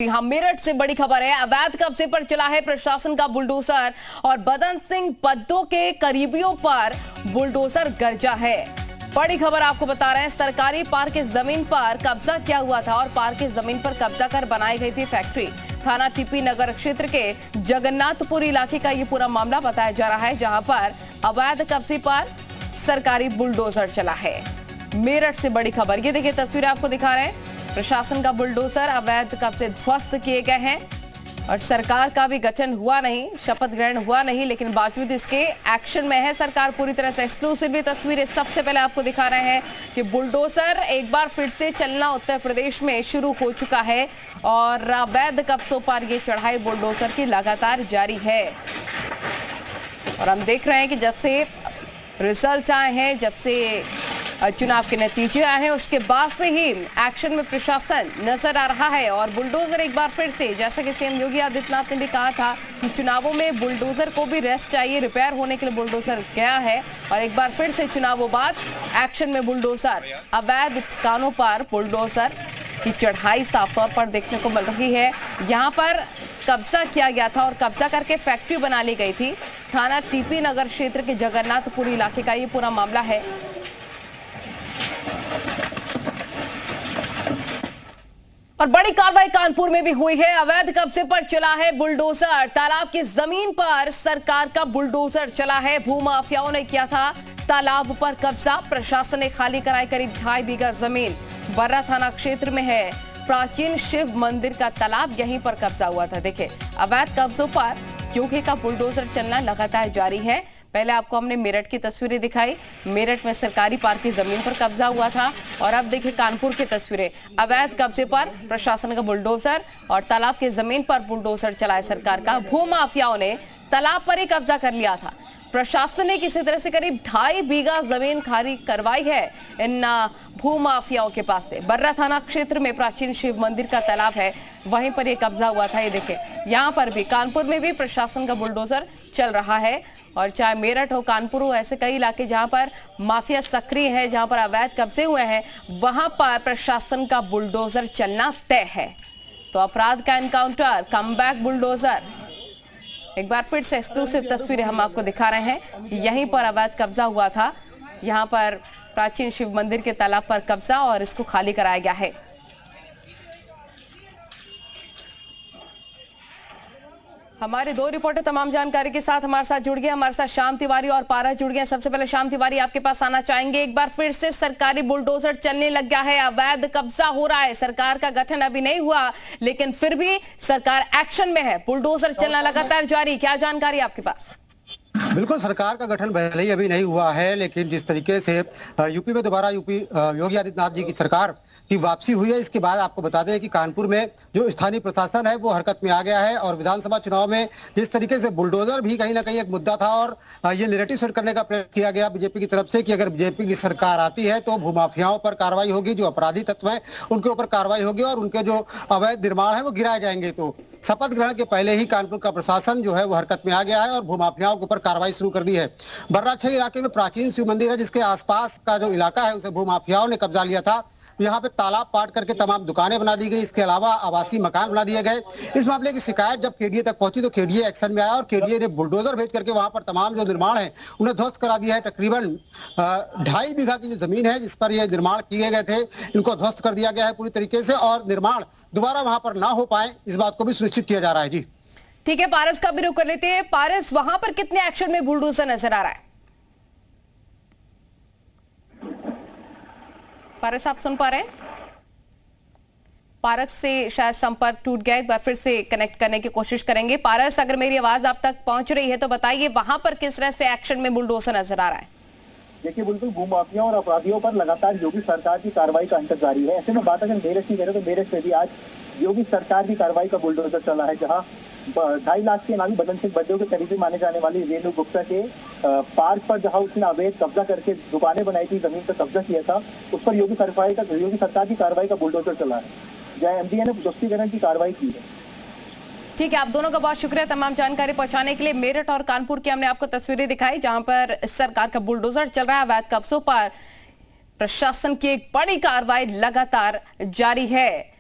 हम मेरठ से बड़ी खबर है। अवैध कब्जे पर चला है प्रशासन का बुलडोजर और बदन सिंह पद्दो के करीबियों पर बुलडोजर गरजा है। बड़ी खबर आपको बता रहे हैं, सरकारी पार्क की जमीन पर कब्जा किया हुआ था और पार्क की जमीन पर कब्जा कर बनाई गई थी फैक्ट्री। थाना टीपी नगर क्षेत्र के जगन्नाथपुर इलाके का ये पूरा मामला बताया जा रहा है, जहां पर अवैध कब्जे पर सरकारी बुलडोजर चला है। मेरठ से बड़ी खबर, ये देखिए तस्वीरें आपको दिखा रहे हैं। प्रशासन का बुलडोजर अवैध कब्जे ध्वस्त किए गए हैं और सरकार का भी गठन हुआ नहीं, शपथ ग्रहण हुआ नहीं, लेकिन बावजूद इसके एक्शन में है सरकार पूरी तरह से। एक्सक्लूसिवली तस्वीरें सबसे पहले आपको दिखा रहे हैं कि बुलडोजर एक बार फिर से चलना उत्तर प्रदेश में शुरू हो चुका है और अवैध कब्जों पर ये चढ़ाई बुलडोजर की लगातार जारी है। और हम देख रहे हैं कि जब से रिजल्ट आए हैं, जब से चुनाव के नतीजे आए हैं, उसके बाद से ही एक्शन में प्रशासन नजर आ रहा है। और बुलडोजर एक बार फिर से, जैसा कि सीएम योगी आदित्यनाथ ने भी कहा था कि चुनावों में बुलडोजर को भी रेस्ट चाहिए, रिपेयर होने के लिए बुलडोजर गया है और एक बार फिर से चुनावों बाद एक्शन में बुलडोजर। अवैध ठिकानों पर बुलडोजर की चढ़ाई साफ तौर पर देखने को मिल रही है। यहाँ पर कब्जा किया गया था और कब्जा करके फैक्ट्री बना ली गई थी। थाना टीपी नगर क्षेत्र के जगन्नाथपुर इलाके का ये पूरा मामला है। और बड़ी कार्रवाई कानपुर में भी हुई है। अवैध कब्जे पर चला है बुलडोजर। तालाब की जमीन पर सरकार का बुलडोजर चला है। भूमाफियाओं ने किया था तालाब पर कब्जा। प्रशासन ने खाली कराई करीब 2.5 बीघा जमीन। बर्रा थाना क्षेत्र में है प्राचीन शिव मंदिर का तालाब, यहीं पर कब्जा हुआ था। देखिए, अवैध कब्जों पर योगी का बुलडोजर चलना लगातार जारी है। पहले आपको हमने मेरठ की तस्वीरें दिखाई, मेरठ में सरकारी पार्क की जमीन पर कब्जा हुआ था और अब देखिए कानपुर की तस्वीरें। अवैध कब्जे पर प्रशासन का बुलडोजर और तालाब की जमीन पर बुलडोजर चलाए सरकार का। भूमाफियाओं ने तालाब पर ही कब्जा कर लिया था। प्रशासन ने किसी तरह से करीब 2.5 बीघा जमीन खाली करवाई है इन भूमाफियाओं के पास से। बर्रा थाना क्षेत्र में प्राचीन शिव मंदिर का तालाब है, वहीं पर यह कब्जा हुआ था। ये देखें, यहाँ पर भी कानपुर में भी प्रशासन का बुलडोजर चल रहा है। और चाहे मेरठ हो, कानपुर हो, ऐसे कई इलाके जहां पर माफिया सक्रिय है, जहां पर अवैध कब्जे हुए हैं, वहां पर प्रशासन का बुलडोजर चलना तय है। तो अपराध का एनकाउंटर, कमबैक बुलडोजर। एक बार फिर से एक्सक्लूसिव तस्वीरें हम आपको दिखा रहे हैं। यहीं पर अवैध कब्जा हुआ था, यहां पर प्राचीन शिव मंदिर के तालाब पर कब्जा और इसको खाली कराया गया है। हमारे 2 रिपोर्टर तमाम जानकारी के साथ हमारे साथ जुड़ गए। हमारे साथ श्याम तिवारी और पारस जुड़ गए। सबसे पहले श्याम तिवारी, आपके पास आना चाहेंगे। एक बार फिर से सरकारी बुलडोजर चलने लग गया है, अवैध कब्जा हो रहा है। सरकार का गठन अभी नहीं हुआ, लेकिन फिर भी सरकार एक्शन में है, बुलडोजर चलना लगातार जारी। क्या जानकारी आपके पास? बिल्कुल, सरकार का गठन भले ही अभी नहीं हुआ है, लेकिन जिस तरीके से यूपी में दोबारा योगी आदित्यनाथ जी की सरकार की वापसी हुई है, इसके बाद आपको बता दें कि कानपुर में जो स्थानीय प्रशासन है वो हरकत में आ गया है। और विधानसभा चुनाव में जिस तरीके से बुलडोजर भी कहीं ना कहीं एक मुद्दा था और ये नैरेटिव सेट करने का प्रयास किया गया बीजेपी की तरफ से कि अगर बीजेपी की सरकार आती है तो भूमाफियाओं पर कार्रवाई होगी, जो अपराधी तत्व हैं उनके ऊपर कार्रवाई होगी और उनके जो अवैध निर्माण है वो गिराए जाएंगे। तो शपथ ग्रहण के पहले ही कानपुर का प्रशासन जो है वो हरकत में आ गया है और भूमाफियाओं के ऊपर कार्रवाई शुरू कर दी है। बर्रा 6 इलाके में प्राचीन शिव मंदिर है, जिसके आसपास का जो इलाका है उसे भूमाफियाओं ने कब्जा लिया था। यहाँ पे तालाब पाट करके तमाम दुकानें बना दी गई, इसके अलावा आवासीय मकान बना दिए गए। इस मामले की शिकायत जब केडीए तक पहुंची तो केडीए एक्शन में आया और केडीए ने बुलडोजर भेज करके वहां पर तमाम जो निर्माण है उन्हें ध्वस्त करा दिया है। तकरीबन 2.5 बीघा की जो जमीन है जिस पर यह निर्माण किए गए थे, इनको ध्वस्त कर दिया गया है पूरी तरीके से और निर्माण दोबारा वहां पर ना हो पाए, इस बात को भी सुनिश्चित किया जा रहा है। जी ठीक है, पारस का भी रुख कर लेते हैं। पारस, वहां पर कितने एक्शन में बुलडोजर नजर आ रहा है? पारस, आप सुन पा रहे हैं? पारस से शायद संपर्क टूट गया, एक बार फिर से कनेक्ट करने की कोशिश करेंगे। पारस, अगर मेरी आवाज आप तक पहुंच रही है तो बताइए, वहां पर किस तरह से एक्शन में बुलडोजर नजर आ रहा है? देखिए, बिल्कुल भूमाफियाओं और अपराधियों पर लगातार योगी सरकार की कार्रवाई का अंतर जारी है। ऐसे में बात अगर मेरठ की करें तो मेरठ से भी आज योगी सरकार की कार्रवाई का बुलडोजर चला है, जहां 2.5 लाख के इनामी बदन सिंह पद्दो के करीबी माने जाने वाली रेणु गुप्ता के पार्क पर जहां उसने अवैध कब्जा करके दुकानें बनाई थी, जमीन पर कब्जा किया था, उस पर योगी सरकार की कार्रवाई का बुलडोजर चला है। एमडीए ने पुष्टिकरण की कार्रवाई की है। ठीक है, आप दोनों का बहुत शुक्रिया तमाम जानकारी पहुंचाने के लिए। मेरठ और कानपुर की हमने आपको तस्वीरें दिखाई, जहां पर सरकार का बुलडोजर चल रहा है। अवैध कब्जों पर प्रशासन की एक बड़ी कार्रवाई लगातार जारी है।